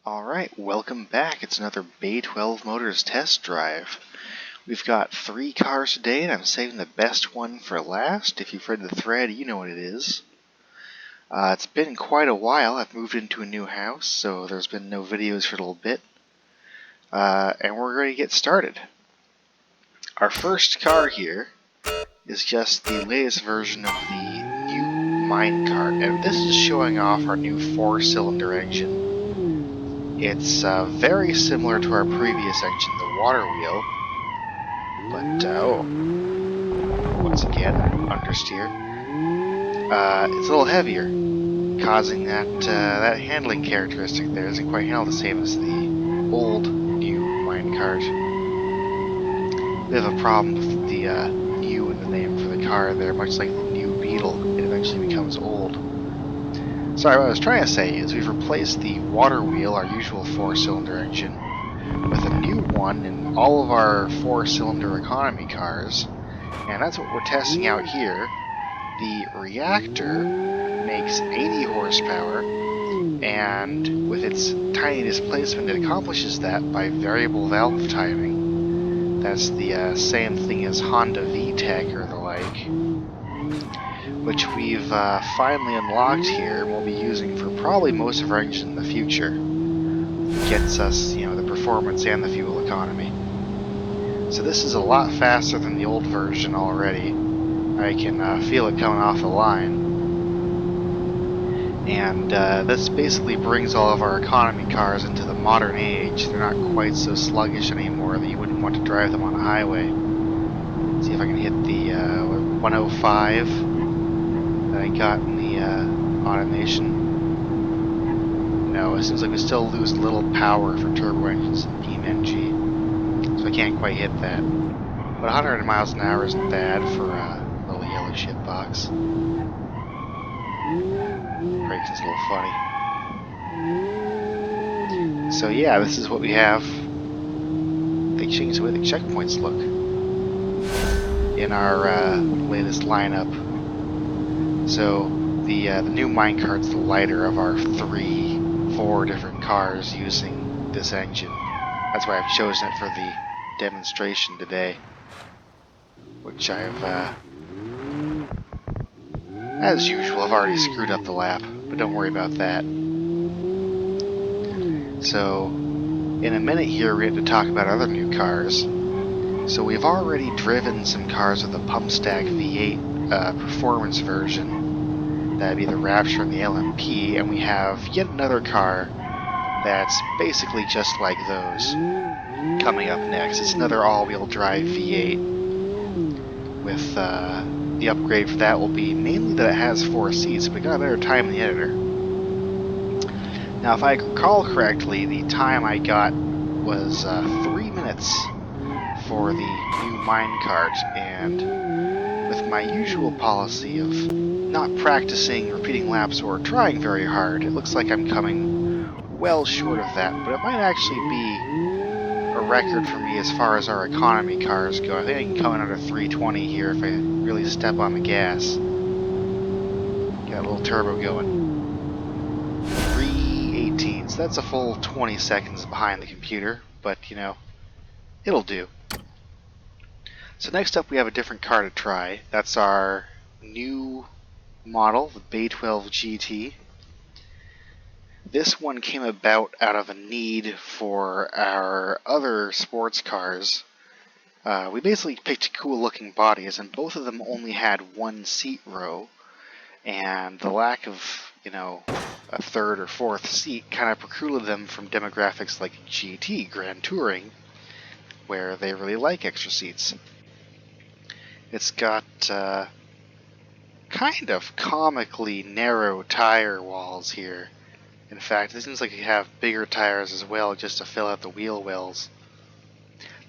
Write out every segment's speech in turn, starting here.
Alright, welcome back. It's another Bay 12 Motors test drive. We've got 3 cars today, and I'm saving the best one for last. If you've read the thread, you know what it is. It's been quite a while. I've moved into a new house, so there's been no videos for a little bit. And we're ready to get started. Our first car here is just the latest version of the new minecart, and this is showing off our new 4-cylinder engine. It's very similar to our previous engine, the water wheel, but once again, understeer. It's a little heavier, causing that that handling characteristic there doesn't quite handle the same as the old new minecart. Bit of a problem with the new in the name for the car there, much like the new Beetle. It eventually becomes old. Sorry, what I was trying to say is we've replaced the water wheel, our usual 4-cylinder engine, with a new one in all of our 4-cylinder economy cars, and that's what we're testing out here. The reactor makes 80 horsepower, and with its tiny displacement it accomplishes that by variable valve timing. That's the same thing as Honda VTEC or the like, which we've finally unlocked here and we'll be using for probably most of our engine in the future. Gets us, the performance and the fuel economy. So this is a lot faster than the old version already. I can feel it coming off the line. And this basically brings all of our economy cars into the modern age. They're not quite so sluggish anymore that you wouldn't want to drive them on a highway. Let's see if I can hit the 105 that I got in the automation. No, it seems like we still lose a little power for turbo engines in BeamNG, so I can't quite hit that. But 100 miles an hour isn't bad for a little yellow shit box. Braking's a little funny. So yeah, this is what we have. They changed the way the checkpoints look in our latest lineup. So the new minecart's the lighter of our 4 different cars using this engine. That's why I've chosen it for the demonstration today, which I've, as usual, I've already screwed up the lap, but don't worry about that. So, in a minute here we're going to talk about other new cars. So we've already driven some cars with the pump stack V8 performance version. That'd be the Rapture and the LMP, and we have yet another car that's basically just like those coming up next. It's another all-wheel drive V8 with the upgrade for that will be mainly that it has 4 seats, but got a better time in the editor. Now if I recall correctly, the time I got was 3 minutes for the new minecart, and with my usual policy of not practicing repeating laps or trying very hard, it looks like I'm coming well short of that, but it might actually be a record for me as far as our economy cars go. I think I can come in under 320 here if I really step on the gas. Get a little turbo going. 318, so that's a full 20 seconds behind the computer, but it'll do. So next up we have a different car to try. That's our new model, the Bay 12 GT. This one came about out of a need for our other sports cars. We basically picked cool looking bodies, and both of them only had 1 seat row, and the lack of, a 3rd or 4th seat kind of precluded them from demographics like GT, Grand Touring, where they really like extra seats. It's got kind of comically narrow tire walls here. In fact, it seems like you have bigger tires as well just to fill out the wheel wells.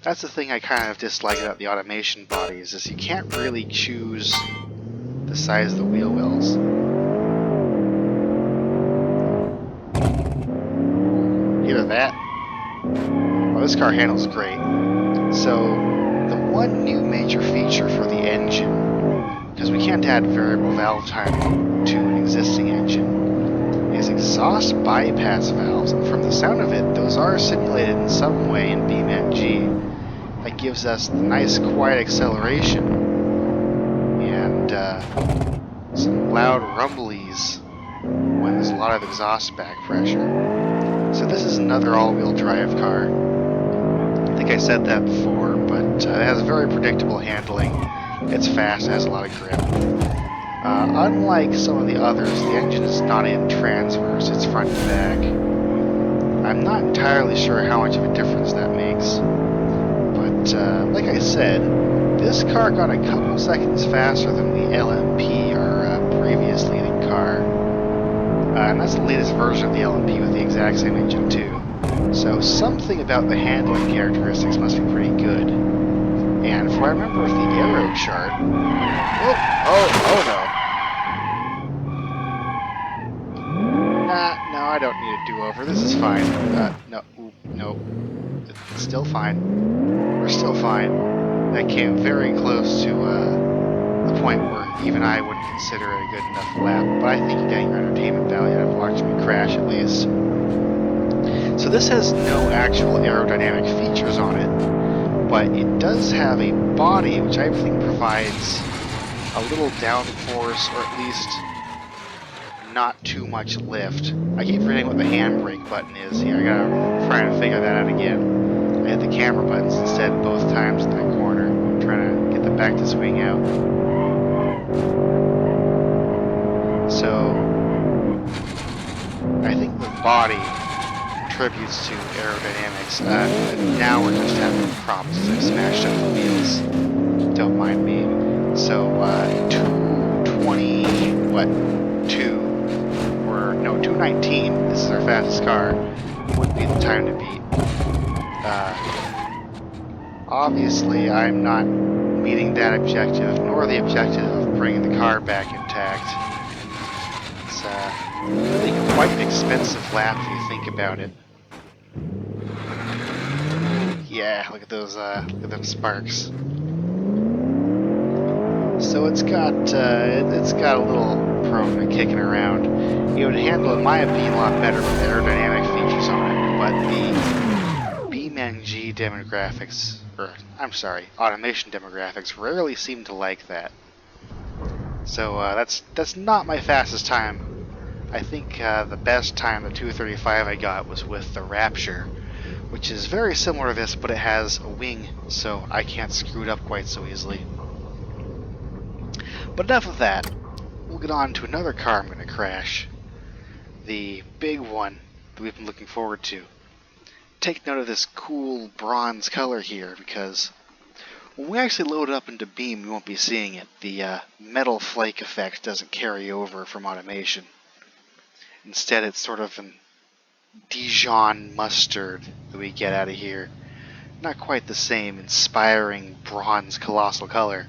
That's the thing I kind of dislike about the automation bodies, is you can't really choose the size of the wheel wells. Hear that? Well, this car handles great. So, the one new major feature for the engine, because we can't add variable valve timing to an existing engine, is these exhaust bypass valves, and from the sound of it, those are simulated in some way in BeamNG. That gives us the nice quiet acceleration and some loud rumblies when there's a lot of exhaust back pressure. So this is another all-wheel drive car. I think I said that before, but it has very predictable handling. It's fast, it has a lot of grip. Unlike some of the others, the engine is not in transverse, it's front and back. I'm not entirely sure how much of a difference that makes. But, like I said, this car got a couple seconds faster than the LMP, our previous leading car. And that's the latest version of the LMP with the exact same engine too. So something about the handling characteristics must be pretty good. And if I remember with the aero chart... Oh no. No, I don't need a do-over. This is fine. No. It's still fine. We're still fine. That came very close to the point where even I wouldn't consider it a good enough lap, but I think you're getting your entertainment value out of watching me crash at least. So this has no actual aerodynamic features on it, but it does have a body which I think provides a little downforce, or at least not too much lift. I keep forgetting what the handbrake button is here. I gotta try and figure that out again. I hit the camera buttons instead both times in that corner. I'm trying to get the back to swing out. So I think the body contributes to aerodynamics. Now we're just having problems as I've smashed up the wheels. Don't mind me. So 220, what? 219, this is our fastest car, would be the time to beat. Obviously, I'm not meeting that objective, nor the objective of bringing the car back intact. It's really quite an expensive lap if you think about it. Yeah, look at those, look at them sparks. So it's got a little program kicking around. It would handle, in my opinion, a lot better with aerodynamic features on it, but the BeamNG demographics, automation demographics rarely seem to like that. So that's not my fastest time. I think the best time, the 2:35 I got, was with the Rapture, which is very similar to this, but it has a wing, so I can't screw it up quite so easily. But enough of that. We'll get on to another car I'm going to crash. The big one that we've been looking forward to. Take note of this cool bronze color here, because when we actually load it up into Beam, we won't be seeing it. The metal flake effect doesn't carry over from automation. Instead, it's sort of an Dijon mustard that we get out of here. Not quite the same inspiring bronze colossal color.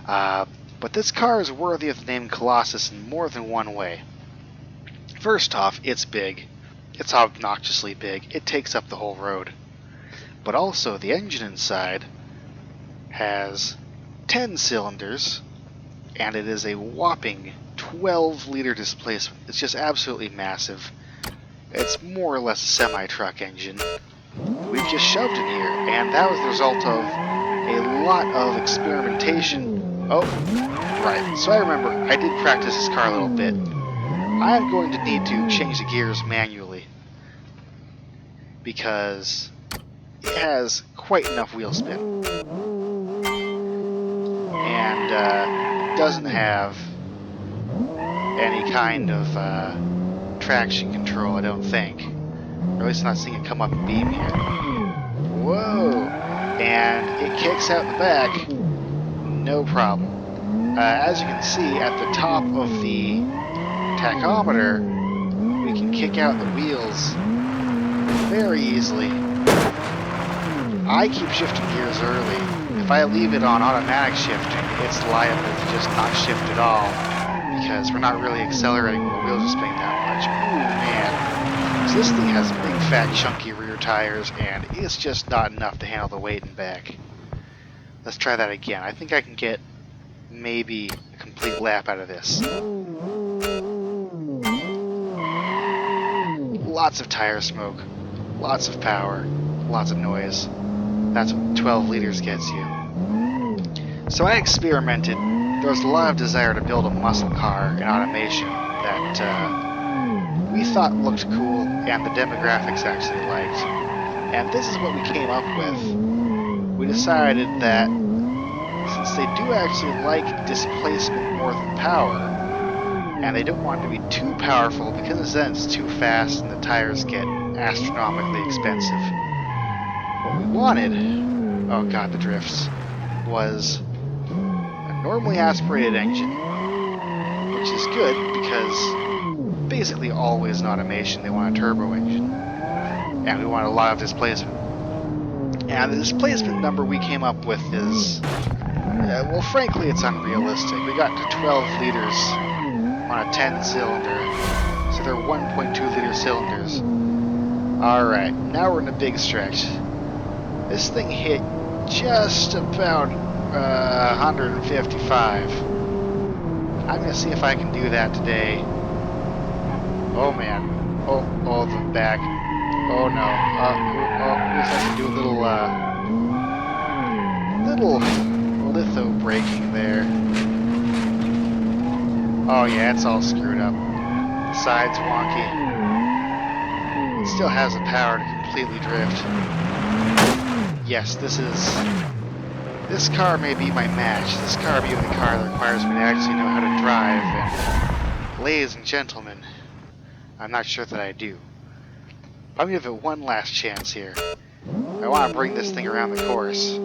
But this car is worthy of the name Colossus in more than one way. First off, it's big. It's obnoxiously big. It takes up the whole road. But also, the engine inside has 10 cylinders, and it is a whopping 12-liter displacement. It's just absolutely massive. It's more or less a semi-truck engine we've just shoved in here, and that was the result of a lot of experimentation. Oh, right. So I remember, I did practice this car a little bit. I am going to need to change the gears manually, because it has quite enough wheel spin. And doesn't have any kind of traction control, I don't think. Or at least I'm not seeing it come up in Beam yet. Whoa! And it kicks out the back, no problem. As you can see, at the top of the tachometer, we can kick out the wheels very easily. I keep shifting gears early. If I leave it on automatic shifting, it's liable to just not shift at all, because we're not really accelerating when the wheels are spinning that much. Ooh, man. So this thing has big, fat, chunky rear tires, and it's just not enough to handle the weight and back. Let's try that again. I think I can get maybe a complete lap out of this. lots of tire smoke, lots of power, lots of noise. That's what 12 liters gets you. So I experimented. There was a lot of desire to build a muscle car in automation that we thought looked cool and the demographics actually liked. And this is what we came up with. We decided that since they do actually like displacement more than power, and they don't want it to be too powerful because then it's too fast and the tires get astronomically expensive. What we wanted, oh god, the drifts, was a normally aspirated engine, which is good because basically always in automation they want a turbo engine, and we want a lot of displacement. And the displacement number we came up with is, well, frankly, it's unrealistic. We got to 12 liters on a 10-cylinder, so they're 1.2-liter cylinders. Alright, now we're in a big stretch. This thing hit just about 155. I'm going to see if I can do that today. Oh man. Oh, the back. Oh no. Looks like I can do a little litho braking there. Oh yeah, it's all screwed up. The side's wonky. It still has the power to completely drift. Yes, this car may be my match. This car may be the car that requires me to actually know how to drive, and ladies and gentlemen, I'm not sure that I do. I'm going to give it one last chance here. I want to bring this thing around the course.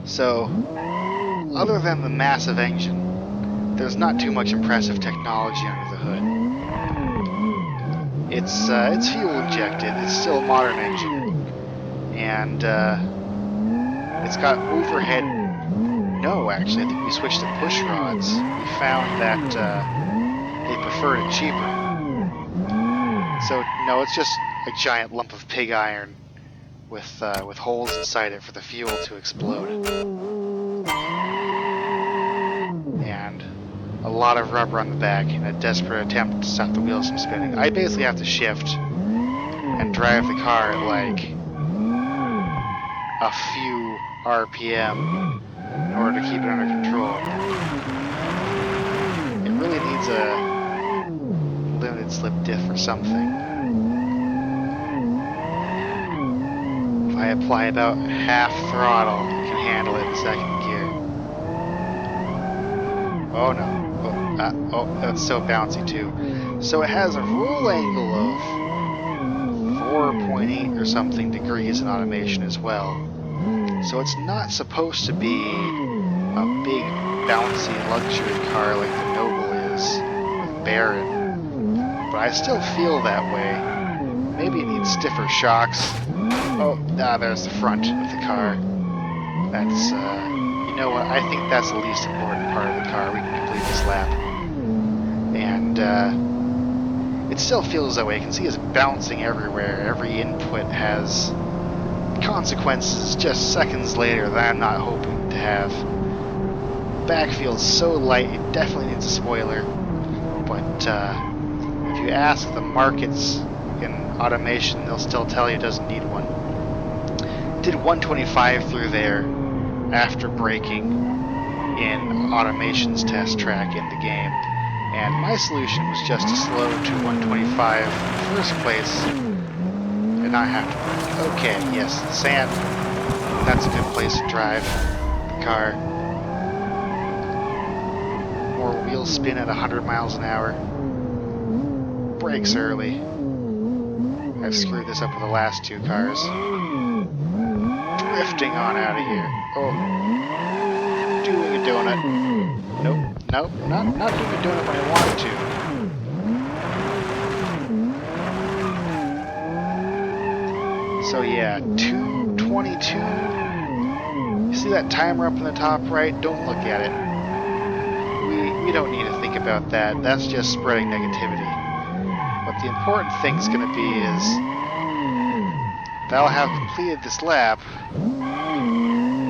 So, other than the massive engine, there's not too much impressive technology under the hood. It's fuel injected, it's still a modern engine, and it's got overhead. No, actually, I think we switched to push rods. We found that they preferred it cheaper. So no, it's just a giant lump of pig iron with holes inside it for the fuel to explode, and a lot of rubber on the back in a desperate attempt to stop the wheels from spinning. I basically have to shift and drive the car at like a few RPM in order to keep it under control. It really needs a limited slip diff or something. If I apply about half throttle, I can handle it in second gear. Oh no. Oh, that's so bouncy too. So it has a roll angle of 4.8 or something degrees in automation as well. So it's not supposed to be a big bouncy luxury car like the Noble is, or the Baron. But I still feel that way. Maybe it needs stiffer shocks. Oh, there's the front of the car. That's, you know what, I think that's the least important part of the car. We can complete this lap. And, it still feels that way. You can see it's bouncing everywhere. Every input has consequences just seconds later that I'm not hoping to have. Back feels so light, it definitely needs a spoiler. But, if you ask the markets in automation, they'll still tell you it doesn't need one. Did 125 through there after braking in automation's test track in the game, and my solution was just to slow to 125 in the first place and not have to brake. Okay, yes, sand, that's a good place to drive the car. More wheel spin at 100 miles an hour. Brakes early. I've screwed this up with the last two cars. Drifting on out of here. Oh. Doing a donut. Nope, not doing a donut when I wanted to. So yeah, 2:22. You see that timer up in the top right? Don't look at it. We don't need to think about that. That's just spreading negativity. What the important thing's going to be is that I'll have completed this lap,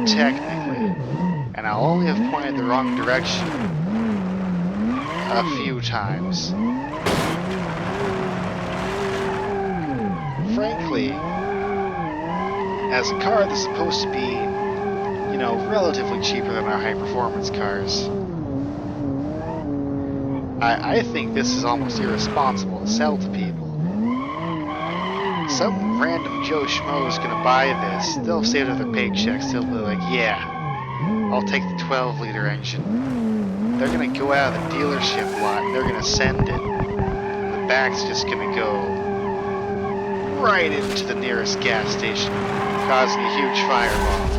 technically, and I'll only have pointed the wrong direction a few times. Frankly, as a car that's supposed to be, you know, relatively cheaper than our high-performance cars, I think this is almost irresponsible to sell to people. Some random Joe Schmo is going to buy this. They'll save it their paychecks. They'll be like, yeah, I'll take the 12-liter engine. They're going to go out of the dealership lot and they're going to send it. And the back's just going to go right into the nearest gas station, causing a huge fireball.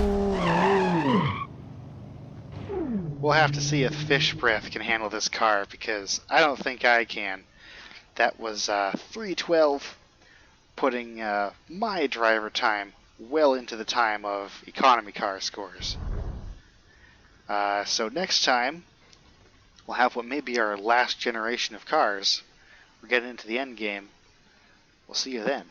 We'll have to see if Fish Breath can handle this car, because I don't think I can. That was 312, putting my driver time well into the time of economy car scores. So next time, we'll have what may be our last generation of cars. We're getting into the end game. We'll see you then.